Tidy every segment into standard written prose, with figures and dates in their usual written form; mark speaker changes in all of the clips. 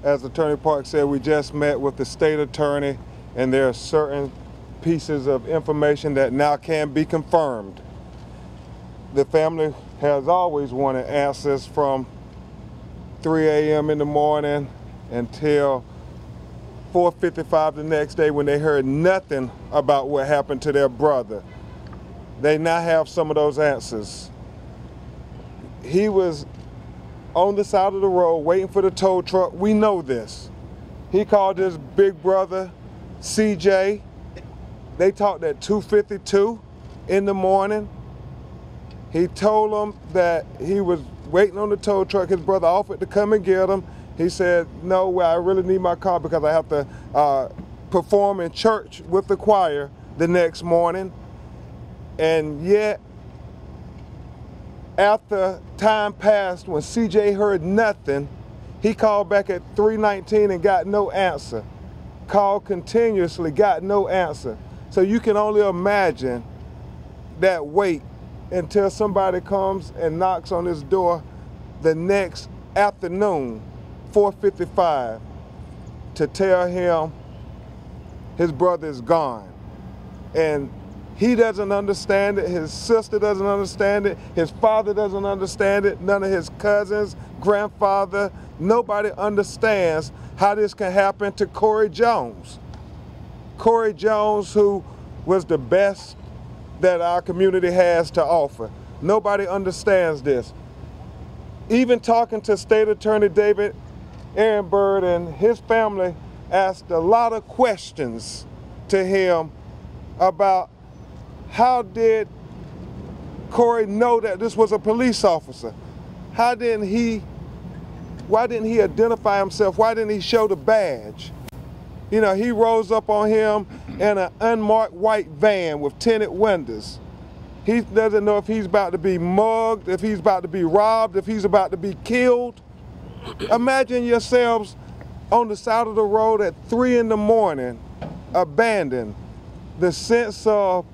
Speaker 1: as Attorney Park said, we just met with the state attorney, and there are certain pieces of information that now can be confirmed. The family has always wanted answers from 3 a.m. in the morning until 4:55 the next day when they heard nothing about what happened to their brother. They now have some of those answers. He was on the side of the road waiting for the tow truck. We know this. He called his big brother, CJ. They talked at 2:52 in the morning. He told him that he was waiting on the tow truck. His brother offered to come and get him. He said, no, well, I really need my car because I have to perform in church with the choir the next morning. And yet, after time passed, when CJ heard nothing, he called back at 3:19 and got no answer. Called continuously, got no answer. So you can only imagine that wait until somebody comes and knocks on his door the next afternoon, 4:55, to tell him his brother is gone. And he doesn't understand it, his sister doesn't understand it, his father doesn't understand it, none of his cousins, grandfather, nobody understands how this can happen to Corey Jones. Corey Jones, who was the best that our community has to offer. Nobody understands this. Even talking to State Attorney David Ehrenberg and his family asked a lot of questions to him about how did Corey know that this was a police officer? Why didn't he identify himself? Why didn't he show the badge? You know, he rolls up on him in an unmarked white van with tinted windows. He doesn't know if he's about to be mugged, if he's about to be robbed, if he's about to be killed. Imagine yourselves on the side of the road at 3 in the morning, abandoned. The sense of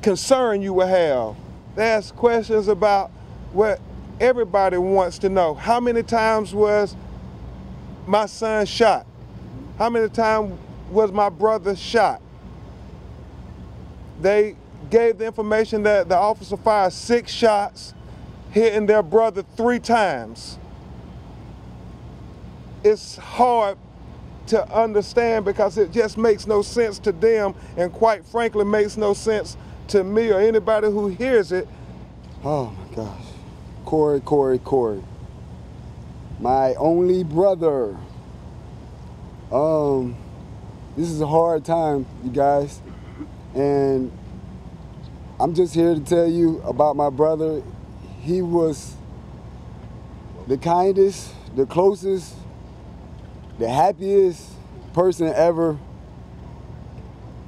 Speaker 1: concern you will have. They ask questions about what everybody wants to know. How many times was my son shot? How many times was my brother shot? They gave the information that the officer fired 6 shots, hitting their brother 3 times. It's hard to understand because it just makes no sense to them, and quite frankly makes no sense to me or anybody who hears it.
Speaker 2: Oh my gosh. Corey. My only brother. This is a hard time, you guys. And I'm just here to tell you about my brother. He was the kindest, the closest, the happiest person ever,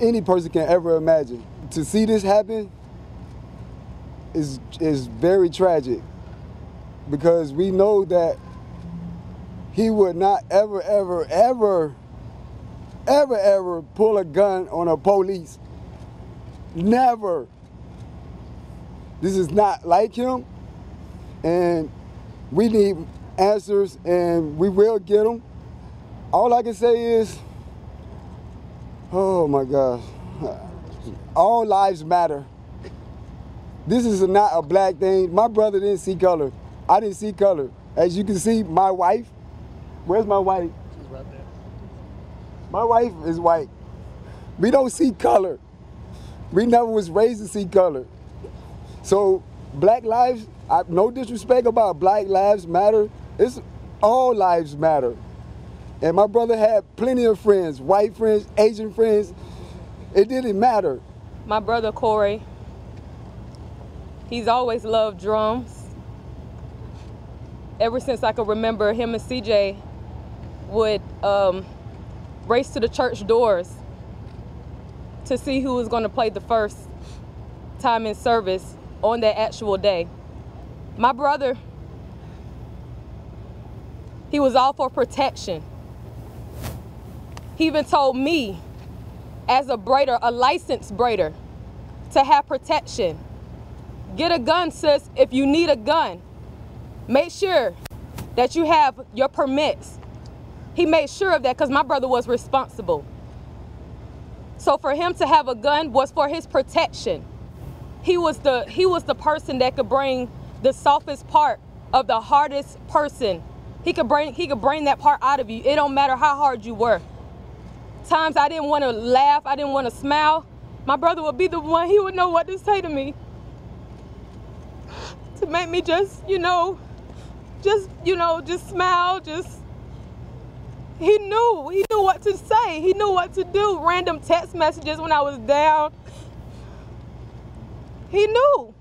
Speaker 2: any person can ever imagine. To see this happen is very tragic because we know that he would not ever pull a gun on a police. Never. This is not like him, and we need answers, and we will get them. All I can say is, oh my gosh, all lives matter. This is not a black thing. My brother didn't see color. I didn't see color. As you can see, my wife, where's my wife?
Speaker 3: She's right there. My
Speaker 2: wife is white. We don't see color. We never was raised to see color. So black lives, no disrespect about Black Lives Matter, it's all lives matter. And my brother had plenty of friends, white friends, Asian friends. It didn't matter.
Speaker 4: My brother Corey, he's always loved drums. Ever since I could remember, him and CJ would race to the church doors to see who was going to play the first time in service on that actual day. My brother, he was all for protection. He even told me, as a braider, a licensed braider, to have protection. Get a gun, sis, if you need a gun. Make sure that you have your permits He made sure of that because my brother was responsible. So for him to have a gun was for his protection. He was the person that could bring the softest part of the hardest person. He could bring that part out of you. It don't matter how hard you were. Times I didn't want to laugh, I didn't want to smile. My brother would be the one, he would know what to say to me. To make me just smile, he knew what to say. He knew what to do. Random text messages when I was down. He knew.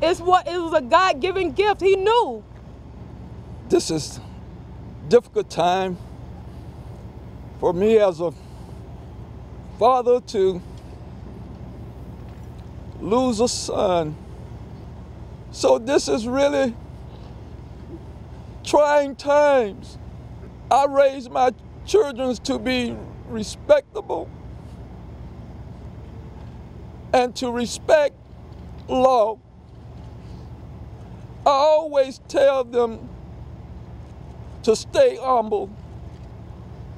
Speaker 4: It was a God-given gift. He knew.
Speaker 5: This is a difficult time for me as a father to lose a son. So this is really trying times. I raised my children to be respectable and to respect law. I always tell them to stay humble,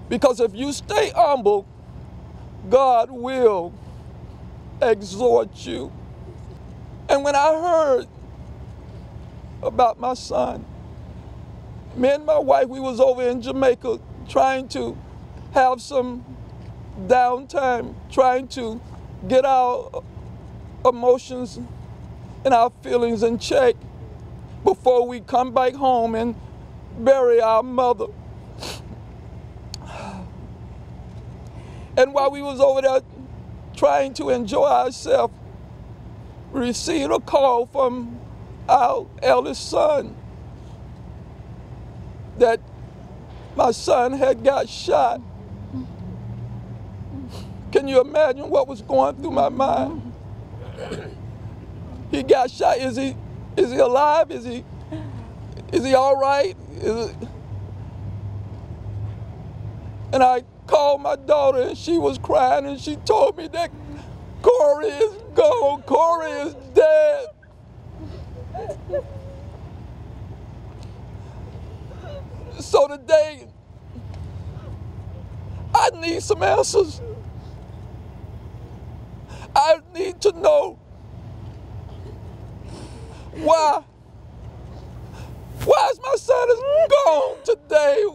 Speaker 5: because if you stay humble, God will exhort you. And when I heard about my son, me and my wife, we was over in Jamaica trying to have some downtime, trying to get our emotions and our feelings in check before we come back home and bury our mother. And while we was over there trying to enjoy ourselves, we received a call from our eldest son that my son had got shot. Can you imagine what was going through my mind? He got shot. Is he alive? Is he all right? And I called my daughter and she was crying and she told me that Corey is gone. Corey is dead. So today, I need some answers. I need to know why is my son is gone today?